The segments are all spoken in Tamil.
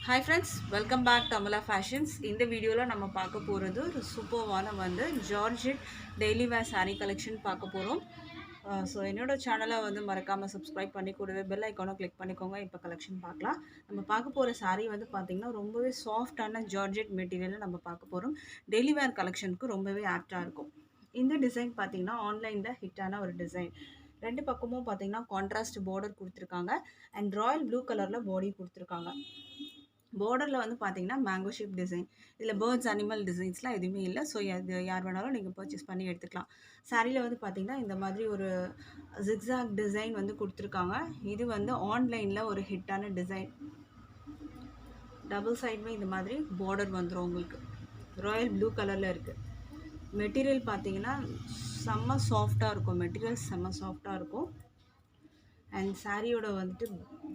Hi friends, welcome back to Amala Fashions. இந்த வீடியோல நம்ம பார்க்க போறது ஒரு சூப்பர்வான georgette daily wear saree collection பார்க்க போறோம். ஸோ என்னோட சேனலை மறக்காம சப்ஸ்கிரைப் பண்ணி கூடவே பெல் ஐக்கானை கிளிக் பண்ணிக்கோங்க. இப்போ கலெக்ஷன் பார்க்கலாம். நம்ம பார்க்க போகிற saree பார்த்தீங்கன்னா ரொம்பவே சாஃப்டான ஜார்ஜெட் மெட்டீரியலில் நம்ம பார்க்க போகிறோம். டெய்லி வேர் கலெக்ஷனுக்கு ரொம்பவே ஆப்டாக இருக்கும். இந்த டிசைன் பார்த்தீங்கன்னா ஆன்லைனில் ஹிட்டான ஒரு டிசைன். ரெண்டு பக்கமும் பார்த்தீங்கன்னா கான்ட்ராஸ்ட் பார்டர் கொடுத்துருக்காங்க அண்ட் ராயல் ப்ளூ கலரில் பாடி கொடுத்துருக்காங்க. பார்டரில் பார்த்தீங்கன்னா மேங்கோ ஷேப் டிசைன். இதில் பேர்ட்ஸ் அனிமல் டிசைன்ஸ்லாம் எதுவுமே இல்லை. ஸோ அது யார் வேணாலும் நீங்கள் பர்ச்சேஸ் பண்ணி எடுத்துக்கலாம். சாரியில் பார்த்தீங்கன்னா இந்த மாதிரி ஒரு ஜிக்ஸாக் டிசைன் கொடுத்துருக்காங்க. இது ஆன்லைனில் ஒரு ஹிட்டான டிசைன். டபுள் சைடுமே இந்த மாதிரி பார்டர் வந்துடும் உங்களுக்கு. ராயல் ப்ளூ கலரில் இருக்குது. மெட்டீரியல் பார்த்தீங்கன்னா செம்ம சாஃப்டாக இருக்கும். மெட்டீரியல் செம்ம சாஃப்டாக இருக்கும். அண்ட் சாரியோட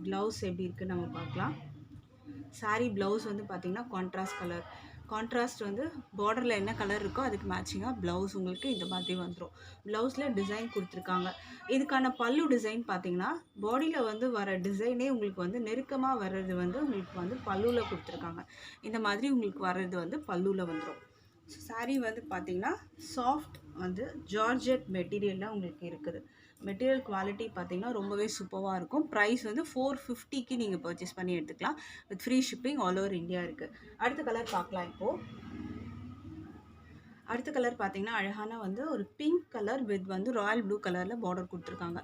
ப்ளவுஸ் எப்படி இருக்குன்னு நம்ம பார்க்கலாம். சாரீ ப்ளவுஸ் பார்த்தீங்கன்னா கான்ட்ராஸ்ட் கலர். கான்ட்ராஸ்ட் பார்டரில் என்ன கலர் இருக்கோ அதுக்கு மேட்சிங்காக ப்ளவுஸ் உங்களுக்கு இந்த மாதிரி வந்துடும். ப்ளவுஸில் டிசைன் கொடுத்துருக்காங்க. இதுக்கான பல்லு டிசைன் பார்த்தீங்கன்னா பாடியில் வர டிசைனே உங்களுக்கு நெருக்கமாக வர்றது உங்களுக்கு பல்லுவில் கொடுத்துருக்காங்க. இந்த மாதிரி உங்களுக்கு வர்றது பல்லுவில் வந்துடும். ஸோ சாரீ பார்த்தீங்கன்னா சாஃப்ட் ஜார்ஜெட் மெட்டீரியலில் உங்களுக்கு இருக்குது. மெட்டீரியல் குவாலிட்டி பார்த்தீங்கன்னா ரொம்பவே சூப்பராக இருக்கும். ப்ரைஸ் 450க்கு நீங்கள் பர்ச்சேஸ் பண்ணி எடுத்துக்கலாம். With free shipping all over India இருக்குது. அடுத்த கலர் பார்க்கலாம். இப்போது அடுத்த கலர் பார்த்தீங்கன்னா அழகான ஒரு pink colour with Royal blue கலரில் பார்டர் கொடுத்துருக்காங்க.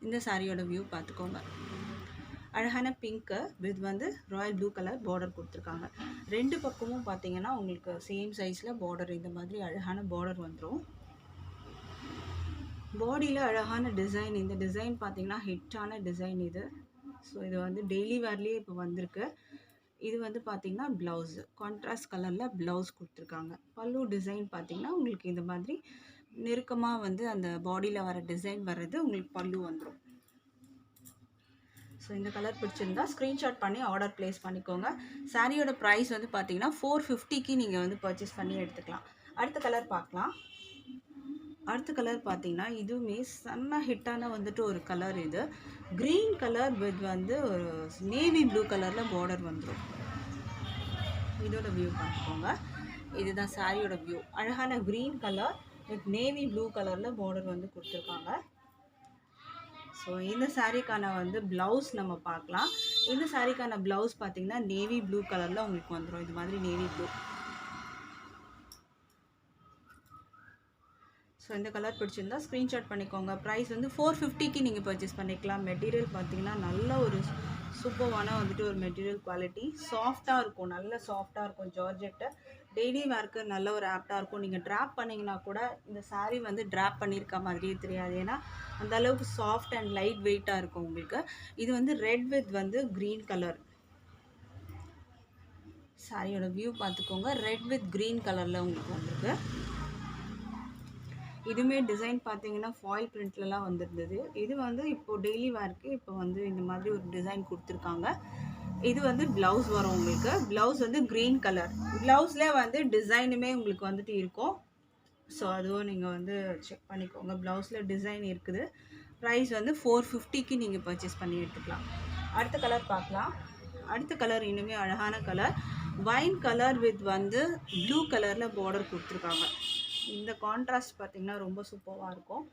இந்த சாரியோட வியூ பார்த்துக்கோங்க. அழகான pink with Royal blue colour border கொடுத்துருக்காங்க. ரெண்டு பக்கமும் பார்த்தீங்கன்னா உங்களுக்கு சேம் சைஸில் பார்டர் இந்த மாதிரி அழகான பார்டர் வந்துடும். பாடியில் அழகான டிசைன். இந்த டிசைன் பார்த்தீங்கன்னா ஹிட்டான டிசைன் இது. ஸோ இது டெய்லி வேர்லேயே இப்போ வந்திருக்கு. இது பார்த்தீங்கன்னா ப்ளவுஸு கான்ட்ராஸ்ட் கலரில் ப்ளவுஸ் கொடுத்துருக்காங்க. பல்லு டிசைன் பார்த்தீங்கன்னா உங்களுக்கு இந்த மாதிரி நெருக்கமாக அந்த பாடியில் வர டிசைன் வர்றது உங்களுக்கு பல்லு வந்துடும். ஸோ இந்த கலர் பிடிச்சிருந்தா ஸ்க்ரீன்ஷாட் பண்ணி ஆர்டர் ப்ளேஸ் பண்ணிக்கோங்க. சாரியோட ப்ரைஸ் பார்த்தீங்கன்னா 450க்கு நீங்கள் பர்ச்சேஸ் பண்ணி எடுத்துக்கலாம். அடுத்த கலர் பார்க்கலாம். அடுத்த கலர் பார்த்தீங்கன்னா இதுவுமே செம்ம ஹிட்டான ஒரு கலர். இது க்ரீன் கலர் வித் ஒரு நேவி ப்ளூ கலரில் பார்டர் வந்துடும். இதோட வியூ பார்த்துக்கோங்க. இதுதான் சாரியோட வியூ. அழகான green colour with navy blue கலரில் பார்டர் கொடுத்துருக்காங்க. ஸோ இந்த சாரீக்கான ப்ளவுஸ் நம்ம பார்க்கலாம். இந்த சாரீக்கான ப்ளவுஸ் பார்த்தீங்கன்னா நேவி ப்ளூ கலரில் உங்களுக்கு வந்துடும். இது மாதிரி நேவி ப்ளூ. ஸோ இந்த கலர் பிடிச்சிருந்தா ஸ்க்ரீன்ஷாட் பண்ணிக்கோங்க. ப்ரைஸ் 450க்கு நீங்கள் பர்ச்சேஸ் பண்ணிக்கலாம். மெட்டீரியல் பார்த்தீங்கன்னா நல்ல ஒரு சூப்பரான ஒரு மெட்டீரியல் குவாலிட்டி. சாஃப்டாக இருக்கும். நல்ல சாஃப்டாக இருக்கும். ஜார்ஜெட்டை டெய்லி வேர்க்கு நல்ல ஒரு ஆப்டாக இருக்கும். நீங்கள் ட்ராப் பண்ணிங்கன்னா கூட இந்த சாரீ ட்ராப் பண்ணியிருக்க மாதிரியே தெரியாது. ஏன்னா அந்த அளவுக்கு சாஃப்ட் அண்ட் லைட் வெயிட்டாக இருக்கும் உங்களுக்கு. இது ரெட் வித் க்ரீன் கலர். சாரியோட வியூ பார்த்துக்கோங்க. ரெட் வித் க்ரீன் கலரில் உங்களுக்கு வந்திருக்கு. இதுவுமே டிசைன் பார்த்தீங்கன்னா ஃபாயில் பிரிண்ட்லலாம் வந்துருந்தது. இது இப்போது டெய்லி வேர்க்கு இப்போ இந்த மாதிரி ஒரு டிசைன் கொடுத்துருக்காங்க. இது ப்ளவுஸ் வரும் உங்களுக்கு. Blouse green colour. ப்ளவுஸில் டிசைனுமே உங்களுக்கு இருக்கும். ஸோ அதுவும் நீங்கள் செக் பண்ணிக்கோங்க. ப்ளவுஸில் டிசைன் இருக்குது. ப்ரைஸ் 450க்கு நீங்கள் பர்ச்சேஸ் பண்ணி எடுத்துக்கலாம். அடுத்த கலர் பார்க்கலாம். அடுத்த கலர் இன்னுமே அழகான colour. Wine colour with blue கலரில் பார்டர் கொடுத்துருக்காங்க. இந்த கான்ட்ராஸ்ட் பார்த்தீங்கன்னா ரொம்ப சூப்பராக இருக்கும்.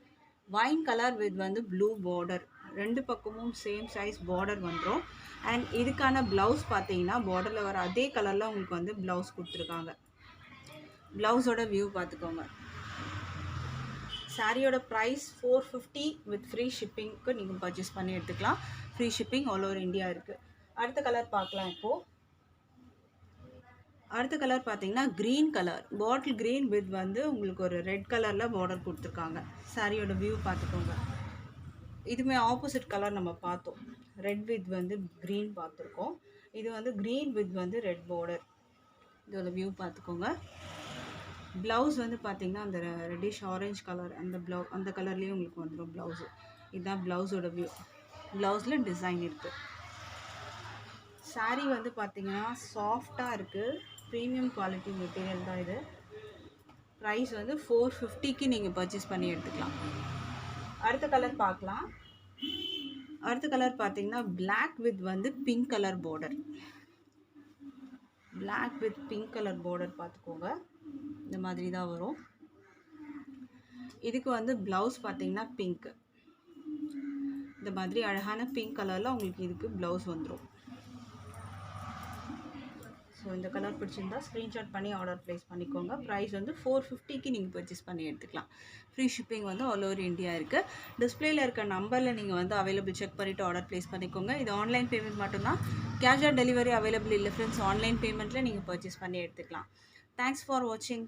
Wine colour with blue border. ரெண்டு பக்கமும் சேம் சைஸ் பார்டர் வந்துடும். அண்ட் இதுக்கான ப்ளவுஸ் பார்த்தீங்கன்னா பார்டரில் வர அதே கலரில் உங்களுக்கு ப்ளவுஸ் கொடுத்துருக்காங்க. ப்ளவுஸோட வியூ பார்த்துக்கோங்க. சாரியோட ப்ரைஸ் 450 வித் ஃப்ரீ ஷிப்பிங்க்கு நீங்கள் பர்ச்சேஸ் பண்ணி எடுத்துக்கலாம். Free shipping all over India இருக்குது. அடுத்த கலர் பார்க்கலாம். இப்போது அடுத்த கலர் பார்த்தீங்கன்னா green colour. Bottle green with உங்களுக்கு ஒரு ரெட் கலரில் பார்டர் கொடுத்துருக்காங்க. சாரியோட வியூ பார்த்துக்கோங்க. இதுவுமே ஆப்போசிட் கலர் நம்ம பார்த்தோம். ரெட் வித் க்ரீன் பார்த்துருக்கோம். இது க்ரீன் வித் ரெட் பார்டர். இதோட வியூ பார்த்துக்கோங்க. ப்ளவுஸ் பார்த்தீங்கன்னா அந்த ரெட்டிஷ் ஆரஞ்ச் கலர் அந்த கலர்லேயும் உங்களுக்கு வந்துடும் ப்ளவுஸு. இதுதான் ப்ளவுஸோட வியூ. ப்ளவுஸில் டிசைன் இருக்குது. சாரீ பார்த்தீங்கன்னா சாஃப்டாக இருக்குது. ப்ரீமியம் குவாலிட்டி மெட்டீரியல் தான் இது. ப்ரைஸ் 450க்கு நீங்கள் பர்ச்சேஸ் பண்ணி எடுத்துக்கலாம். அடுத்த கலர் பார்க்கலாம். அடுத்த கலர் பார்த்தீங்கன்னா black with pink colour border. Black with pink color border பார்த்துக்கோங்க. இந்த மாதிரி தான் வரும். இதுக்கு வந்து ப்ளவுஸ் பார்த்தீங்கன்னா பிங்க். இந்த மாதிரி அழகான பிங்க் கலரில் உங்களுக்கு இதுக்கு ப்ளவுஸ் வந்துடும். ஸோ இந்த கலர் பிடிச்சிருந்தா ஸ்க்ரீன்ஷாட் பண்ணி ஆர்டர் ப்ளேஸ் பண்ணிக்கோங்க. ப்ரைஸ் வந்து 450க்கு நீங்கள் பர்ச்சேஸ் பண்ணி எடுத்துக்கலாம். ஃப்ரீ ஷிப்பிங் வந்து ஆல் ஓவர் இந்தியா இருக்குது. டிஸ்பிளேல இருக்க நம்பரில் நீங்கள் வந்து அவைலபிள் செக் பண்ணிவிட்டு ஆர்டர் ப்ளேஸ் பண்ணிக்கோங்க. இது ஆன்லைன் பேமெண்ட் மட்டும்தான், கேஷ் ஆன் டெலிவரி அவைலபிள் இல்லை ஃப்ரெண்ட்ஸ். ஆன்லைன் பேமெண்ட்டில் நீங்கள் பர்ச்சேஸ் பண்ணி எடுத்துக்கலாம். தேங்க்ஸ் ஃபார் வாட்சிங்.